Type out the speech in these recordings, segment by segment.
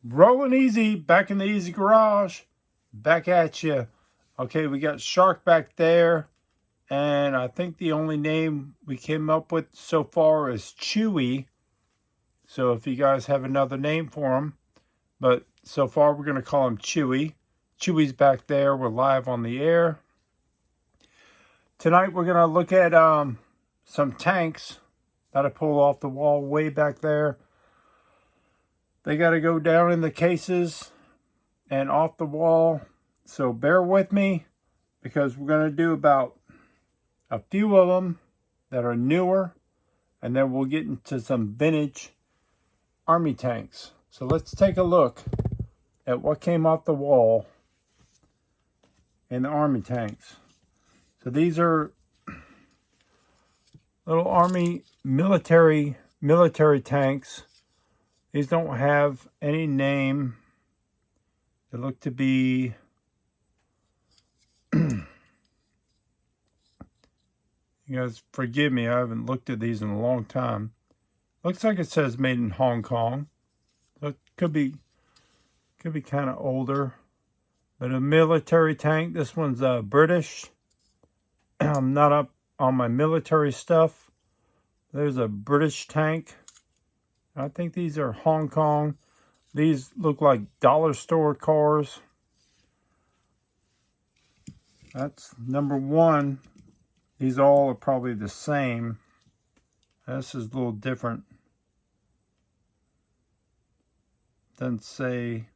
Rolling easy, back in the easy garage, back at you. Okay, we got Shark back there, and I think the only name we came up with so far is Chewy. So if you guys have another name for him, but so far we're going to call him Chewy. Chewy's back there. We're live on the air. Tonight we're going to look at some tanks that I pulled off the wall way back there. They got to go down in the cases and off the wall. So bear with me because we're going to do about a few of them that are newer. And then we'll get into some vintage Army tanks. So let's take a look at what came off the wall in the Army tanks. So these are little Army military tanks. These don't have any name. They look to be you guys forgive me, I haven't looked at these in a long time. Looks like it says made in Hong Kong. So it could be kind of older. But a military tank. This one's British. I'm not up on my military stuff. There's a British tank. I think these are Hong Kong. These look like dollar store cars. That's number one. These all are probably the same. This is a little different. Doesn't say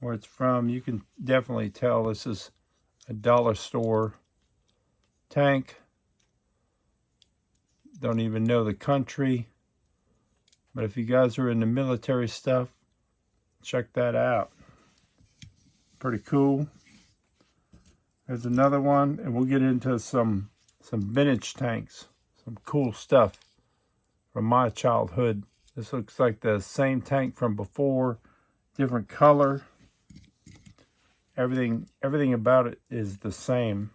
where it's from. You can definitely tell this is a dollar store tank. Don't even know the country. But if you guys are into military stuff, check that out. Pretty cool. There's another one, and we'll get into some vintage tanks. Some cool stuff from my childhood. This looks like the same tank from before, different color. Everything about it is the same.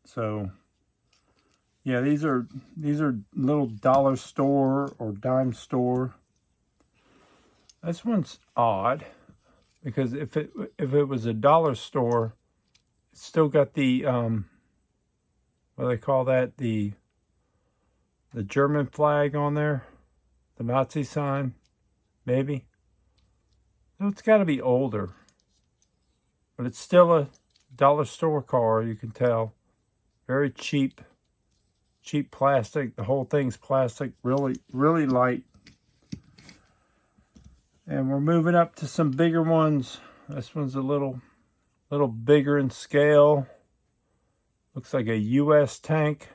So yeah, these are little dollar store or dime store. This one's odd because if it was a dollar store, it's still got the what do they call that? The German flag on there, the Nazi sign, maybe. So it's got to be older, but it's still a dollar store car. You can tell, very cheap. Cheap plastic. The whole thing's plastic. Really, really light. And we're moving up to some bigger ones. This one's a little bigger in scale. Looks like a U.S. tank.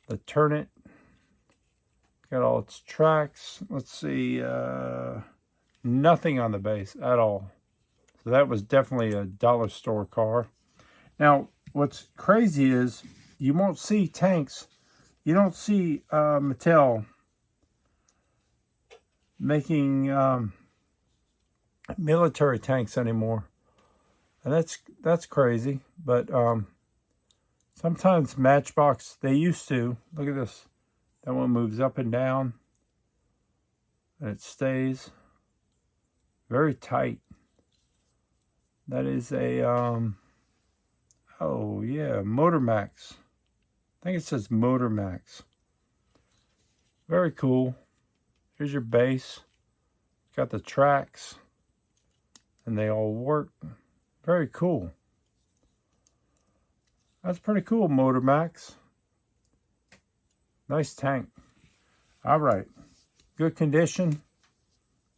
The Turret. Got all its tracks. Let's see. Nothing on the base at all. So that was definitely a dollar store car. Now, what's crazy is you won't see tanks. You don't see Mattel making military tanks anymore, and that's crazy. But sometimes Matchbox, they used to. Look at this. That one moves up and down, and it stays very tight. That is a oh yeah, Motor Max. I think it says Motor Max. Very cool. Here's your base. Got the tracks. And they all work. Very cool. That's pretty cool, Motor Max. Nice tank. Alright. Good condition.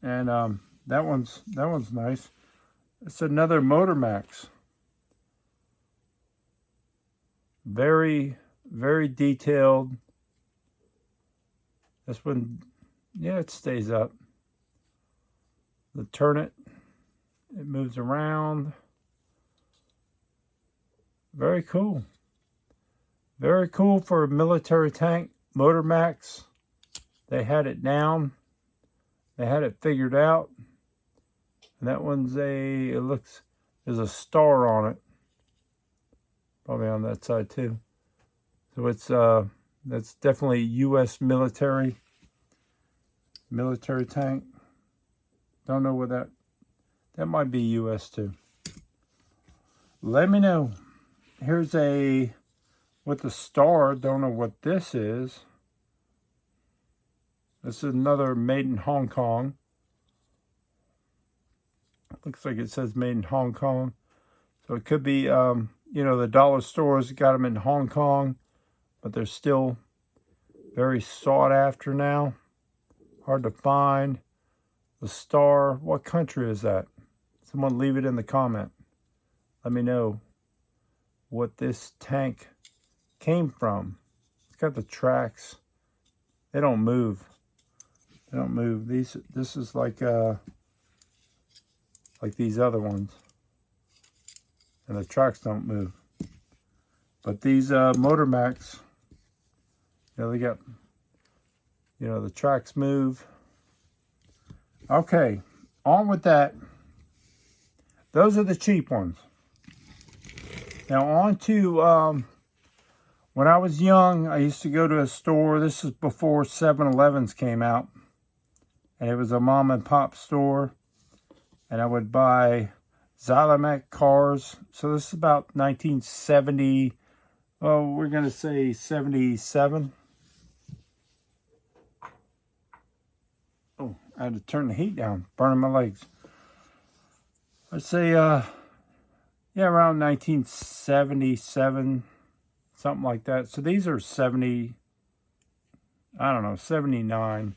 And that one's nice. It's another Motor Max. Very detailed. This one, yeah, it stays up. The Turret, it moves around. Very cool. Very cool for a military tank. Motor Max, they had it down. They had it figured out. And that one's there's a star on it. Probably on that side too. So it's that's definitely U.S. military. Military tank. Don't know what that might be US too. Let me know. Here's a with the star. Don't know what this is. This is another made in Hong Kong. Looks like it says made in Hong Kong. So it could be, you know, the dollar stores got them in Hong Kong, but they're still very sought after now. Hard to find. The star, what country is that? Someone leave it in the comment. Let me know what this tank came from. It's got the tracks. They don't move. They don't move. This is like these other ones. And the tracks don't move. But these Motor Max, you know, they got, you know, the tracks move. Okay, on with that. Those are the cheap ones. Now on to, when I was young, I used to go to a store. This is before 7-Elevens came out. And it was a mom and pop store. And I would buy Zylomac cars. So this is about 1970, oh, we're going to say 77. Oh, I had to turn the heat down, burning my legs. Let's say, yeah, around 1977, something like that. So these are 70, I don't know, 79.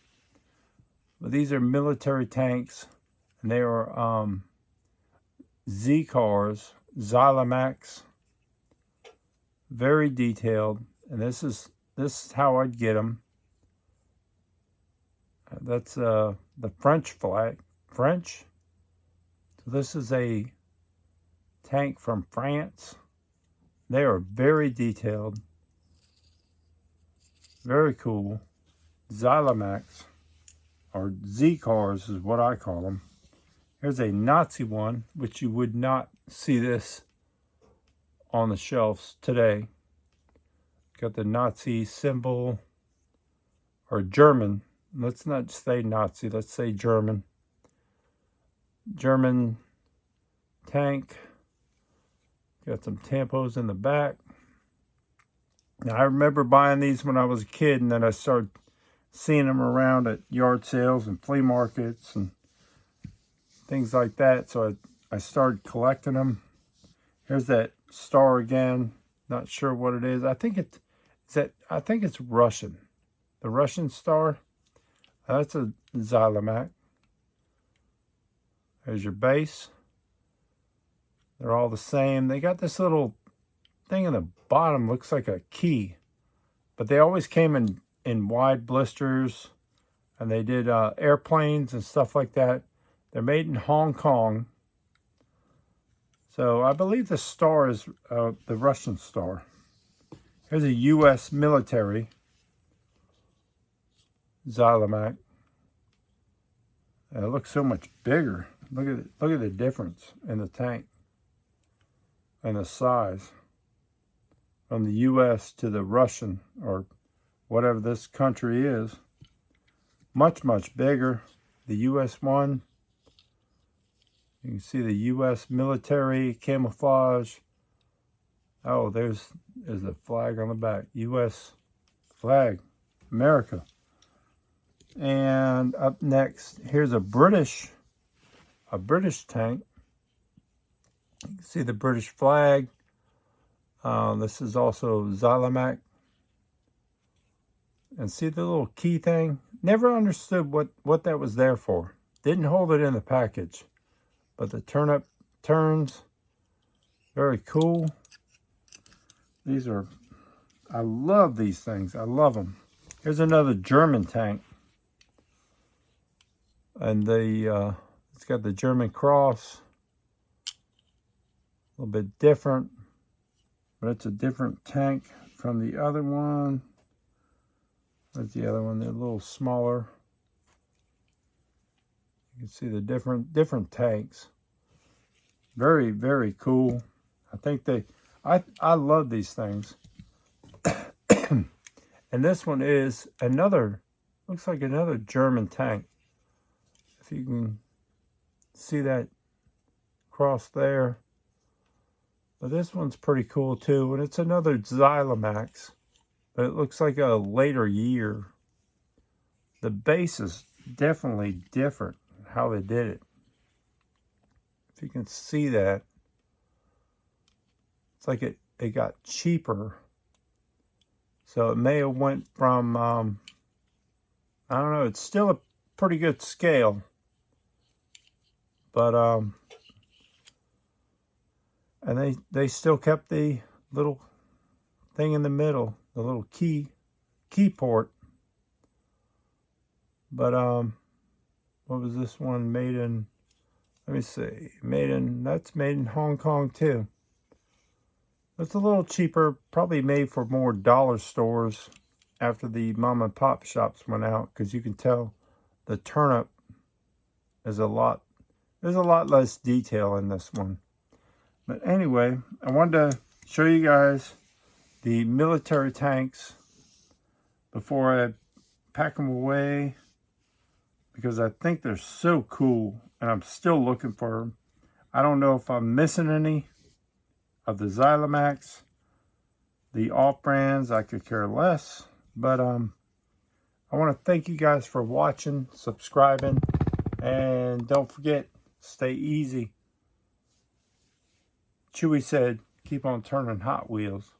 But these are military tanks, and they are Z cars, Zylomacs, very detailed. And this is how I'd get them. That's the French flag, French. So this is a tank from France. They are very detailed, very cool. Zylomacs, or Z cars is what I call them. Here's a Nazi one, which you would not see this on the shelves today. Got the Nazi symbol, or German. Let's not say Nazi, let's say German. German tank. Got some tampos in the back. Now, I remember buying these when I was a kid, and then I started seeing them around at yard sales and flea markets and things like that. So I started collecting them. Here's that star again. Not sure what it is. I think it's Russian. The Russian star. That's a Zylomac. There's your base. They're all the same. They got this little thing in the bottom, looks like a key. But they always came in wide blisters. And they did airplanes and stuff like that. They're made in Hong Kong. So I believe the star is the Russian star. Here's a U.S. military Zylomac. It looks so much bigger. Look at the difference in the tank and the size from the U.S. to the Russian, or whatever this country is. Much, much bigger. The U.S. one. You can see the U.S. military camouflage. Oh, there's the flag on the back. U.S. flag. America. And up next, here's a British tank. You can see the British flag. This is also Zylomac. And see the little key thing? Never understood what that was there for. Didn't hold it in the package. But the turnip turns. Very cool. These are, I love these things. I love them. Here's another German tank. And it's got the German cross. A little bit different. But it's a different tank from the other one. That's the other one. They're a little smaller. You can see the different tanks. Very, very cool. I think I love these things. And this one is another looks like another German tank. If you can see that cross there. But this one's pretty cool too, and it's another Xylomax, but it looks like a later year. The base is definitely different how they did it. If you can see that, it's like it got cheaper. So it may have went from, I don't know, it's still a pretty good scale. But, and they still kept the little thing in the middle, the little key port. But, what was this one made in? Let me see. That's made in Hong Kong too. It's a little cheaper, probably made for more dollar stores after the mom and pop shops went out, because you can tell the turnip is there's a lot less detail in this one. But anyway, I wanted to show you guys the military tanks before I pack them away, because I think they're so cool and I'm still looking for them. I don't know if I'm missing any of the Xylomax. The off-brands, I could care less. But I want to thank you guys for watching, subscribing, and don't forget, stay easy. Chewy said, keep on turning Hot Wheels.